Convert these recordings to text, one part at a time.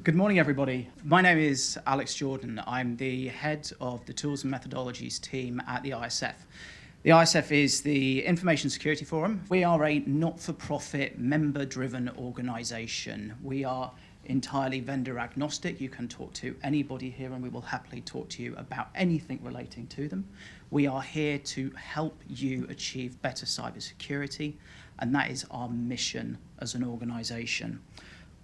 Good morning, everybody. My name is Alex Jordan. I'm the head of the Tools and Methodologies team at the ISF. The ISF is the Information Security Forum. We are a not-for-profit, member-driven organisation. We are entirely vendor agnostic. You can talk to anybody here and we will happily talk to you about anything relating to them. We are here to help you achieve better cybersecurity, and that is our mission as an organisation.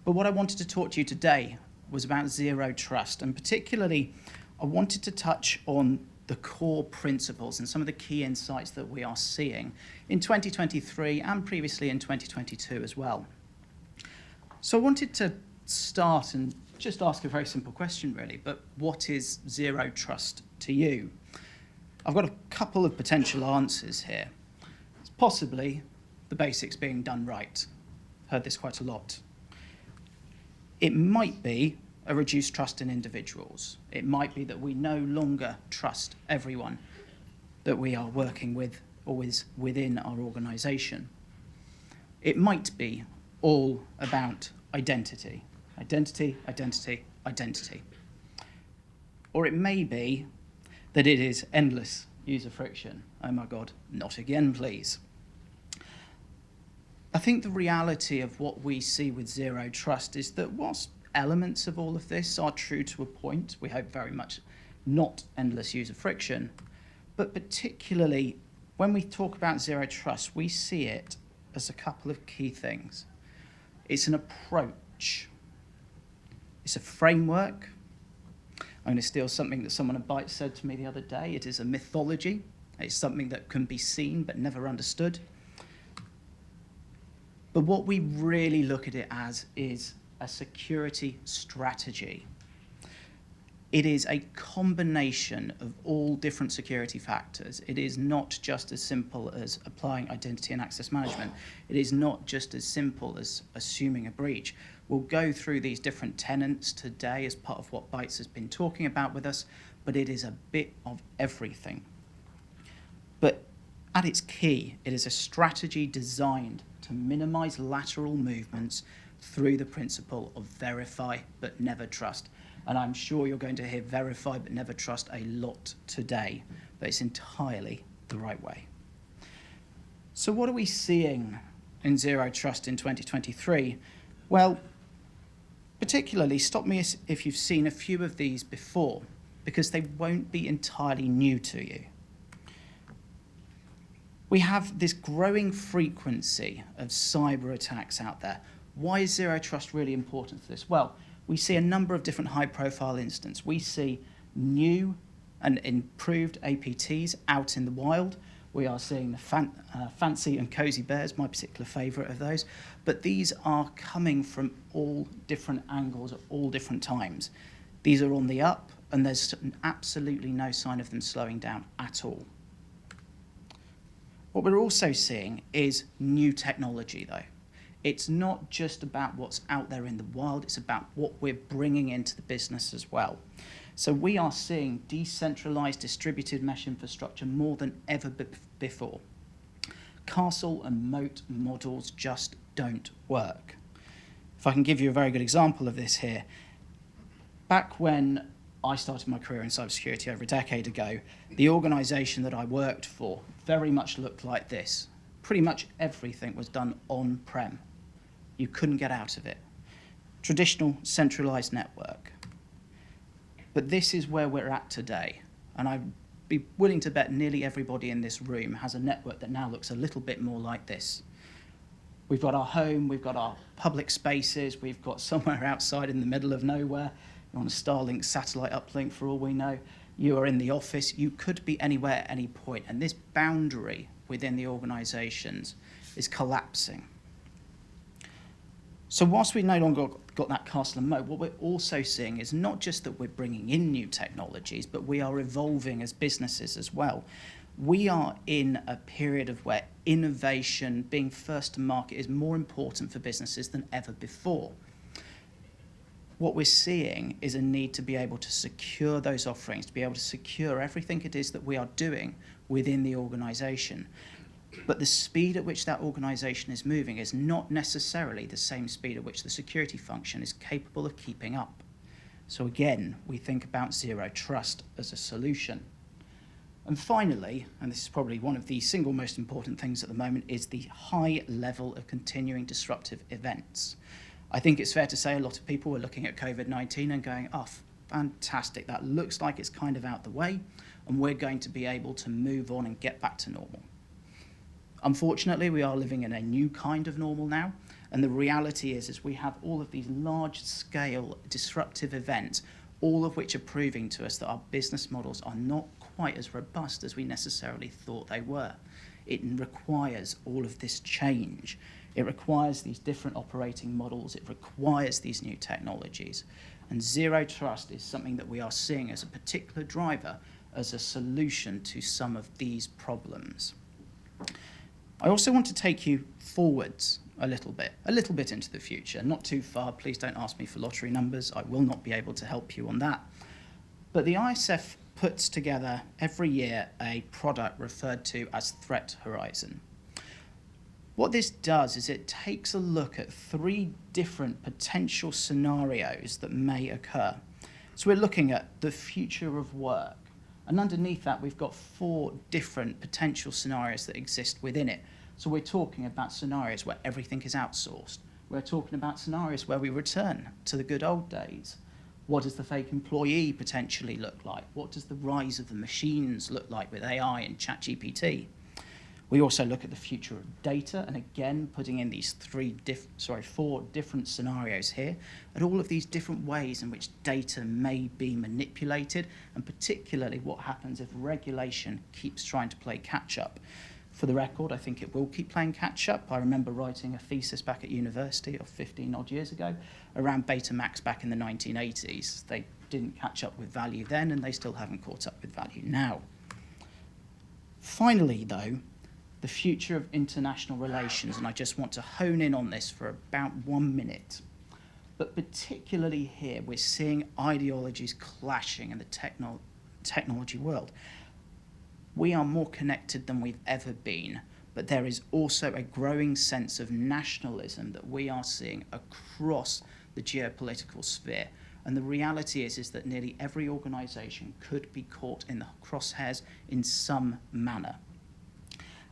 But what I wanted to talk to you today was about zero trust, and particularly I wanted to touch on the core principles and some of the key insights that we are seeing in 2023 and previously in 2022 as well. So I wanted to start and just ask a very simple question really, but what is zero trust to you? I've got a couple of potential answers here. It's possibly the basics being done right. Heard this quite a lot. It might be a reduced trust in individuals. It might be that we no longer trust everyone that we are working with or is within our organisation. It might be all about identity. Identity, identity, identity. Or it may be that it is endless user friction. Oh my God, not again, please. I think the reality of what we see with zero trust is that whilst elements of all of this are true to a point, we hope very much not endless user friction, but particularly when we talk about zero trust, we see it as a couple of key things. It's an approach. It's a framework. I'm going to steal something that someone at Byte said to me the other day. It is a mythology. It's something that can be seen but never understood. But what we really look at it as is a security strategy. It is a combination of all different security factors. It is not just as simple as applying identity and access management. It is not just as simple as assuming a breach. We'll go through these different tenets today as part of what Bytes has been talking about with us, but it is a bit of everything. But at its key, it is a strategy designed to minimize lateral movements through the principle of verify but never trust. And I'm sure you're going to hear verify but never trust a lot today, but it's entirely the right way. So what are we seeing in zero trust in 2023? Well, particularly, stop me if you've seen a few of these before, because they won't be entirely new to you. We have this growing frequency of cyber attacks out there. Why is zero trust really important for this? Well, we see a number of different high-profile incidents. We see new and improved APTs out in the wild. We are seeing the fancy and cozy bears, my particular favourite of those. But these are coming from all different angles at all different times. These are on the up, and there's absolutely no sign of them slowing down at all. What we're also seeing is new technology, though. It's not just about what's out there in the wild, it's about what we're bringing into the business as well. So we are seeing decentralized distributed mesh infrastructure more than ever before. Castle and moat models just don't work. If I can give you a very good example of this here, back when I started my career in cybersecurity over a decade ago, the organisation that I worked for very much looked like this. Pretty much everything was done on-prem. You couldn't get out of it. Traditional centralised network. But this is where we're at today. And I'd be willing to bet nearly everybody in this room has a network that now looks a little bit more like this. We've got our home, we've got our public spaces, we've got somewhere outside in the middle of nowhere. You're on a Starlink satellite uplink for all we know. You are in the office. You could be anywhere at any point. And this boundary within the organisations is collapsing. So whilst we've no longer got that castle and moat, what we're also seeing is not just that we're bringing in new technologies, but we are evolving as businesses as well. We are in a period of where innovation, being first to market, is more important for businesses than ever before. What we're seeing is a need to be able to secure those offerings, to be able to secure everything it is that we are doing within the organisation. But the speed at which that organisation is moving is not necessarily the same speed at which the security function is capable of keeping up. So again, we think about zero trust as a solution. And finally, and this is probably one of the single most important things at the moment, is the high level of continuing disruptive events. I think it's fair to say a lot of people were looking at COVID-19 and going, oh, fantastic, that looks like it's kind of out the way, and we're going to be able to move on and get back to normal. Unfortunately, we are living in a new kind of normal now, and the reality is we have all of these large-scale disruptive events, all of which are proving to us that our business models are not quite as robust as we necessarily thought they were. It requires all of this change. It requires these different operating models. It requires these new technologies. And zero trust is something that we are seeing as a particular driver, as a solution to some of these problems. I also want to take you forwards a little bit into the future, not too far. Please don't ask me for lottery numbers. I will not be able to help you on that. But the ISF puts together every year a product referred to as Threat Horizon. What this does is it takes a look at 3 different potential scenarios that may occur. So we're looking at the future of work. And underneath that, we've got 4 different potential scenarios that exist within it. So we're talking about scenarios where everything is outsourced. We're talking about scenarios where we return to the good old days. What does the fake employee potentially look like? What does the rise of the machines look like with AI and ChatGPT? We also look at the future of data, and again, putting in these 4 different scenarios here, and all of these different ways in which data may be manipulated, and particularly what happens if regulation keeps trying to play catch-up. For the record, I think it will keep playing catch-up. I remember writing a thesis back at university of 15 odd years ago around Betamax back in the 1980s. They didn't catch up with value then, and they still haven't caught up with value now. Finally, though, the future of international relations, and I just want to hone in on this for about 1 minute. But particularly here, we're seeing ideologies clashing in the technology world. We are more connected than we've ever been, but there is also a growing sense of nationalism that we are seeing across the geopolitical sphere. And the reality is that nearly every organisation could be caught in the crosshairs in some manner.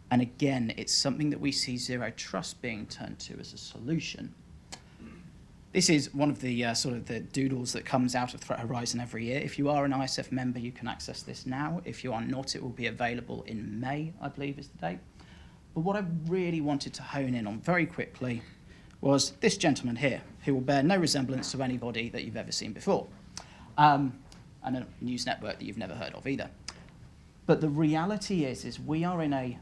And again, it's something that we see zero trust being turned to as a solution. This is one of the sort of the doodles that comes out of Threat Horizon every year. If you are an ISF member, you can access this now. If you are not, it will be available in May, I believe is the date. But what I really wanted to hone in on very quickly was this gentleman here, who will bear no resemblance to anybody that you've ever seen before, and a news network that you've never heard of either. But the reality is we are in a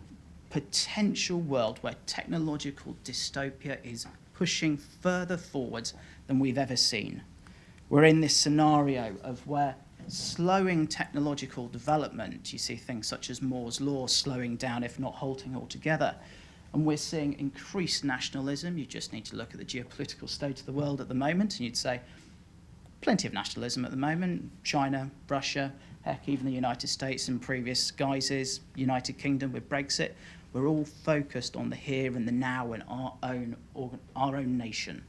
potential world where technological dystopia is pushing further forwards than we've ever seen. We're in this scenario of where slowing technological development, you see things such as Moore's law slowing down, if not halting altogether, and we're seeing increased nationalism. You just need to look at the geopolitical state of the world at the moment, and you'd say plenty of nationalism at the moment. China, Russia, heck, even the United States in previous guises, United Kingdom with Brexit. We're all focused on the here and the now and our own nation.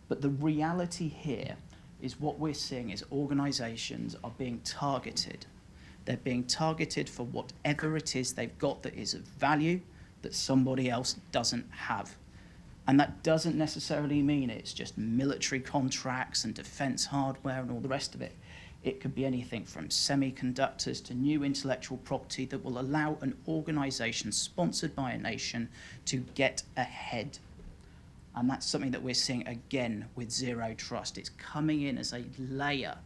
But the reality here is what we're seeing is organisations are being targeted. They're being targeted for whatever it is they've got that is of value that somebody else doesn't have. And that doesn't necessarily mean it's just military contracts and defence hardware and all the rest of it. It could be anything from semiconductors to new intellectual property that will allow an organisation sponsored by a nation to get ahead. And that's something that we're seeing again with zero trust. It's coming in as a layer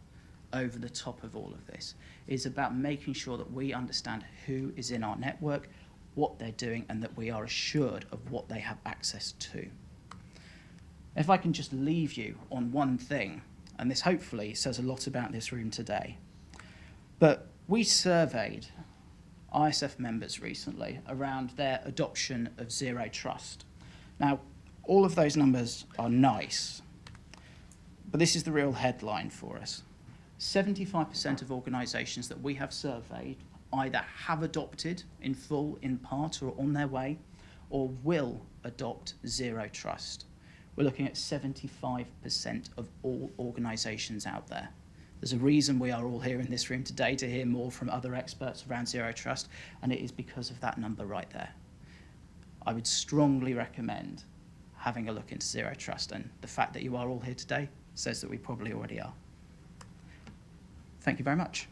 over the top of all of this. It's about making sure that we understand who is in our network, what they're doing, and that we are assured of what they have access to. If I can just leave you on one thing, and this hopefully says a lot about this room today, but we surveyed ISF members recently around their adoption of zero trust. Now, all of those numbers are nice, but this is the real headline for us. 75% of organisations that we have surveyed either have adopted in full, in part, or on their way, or will adopt zero trust. We're looking at 75% of all organisations out there. There's a reason we are all here in this room today to hear more from other experts around zero trust, and it is because of that number right there. I would strongly recommend having a look into zero trust, and the fact that you are all here today says that we probably already are. Thank you very much.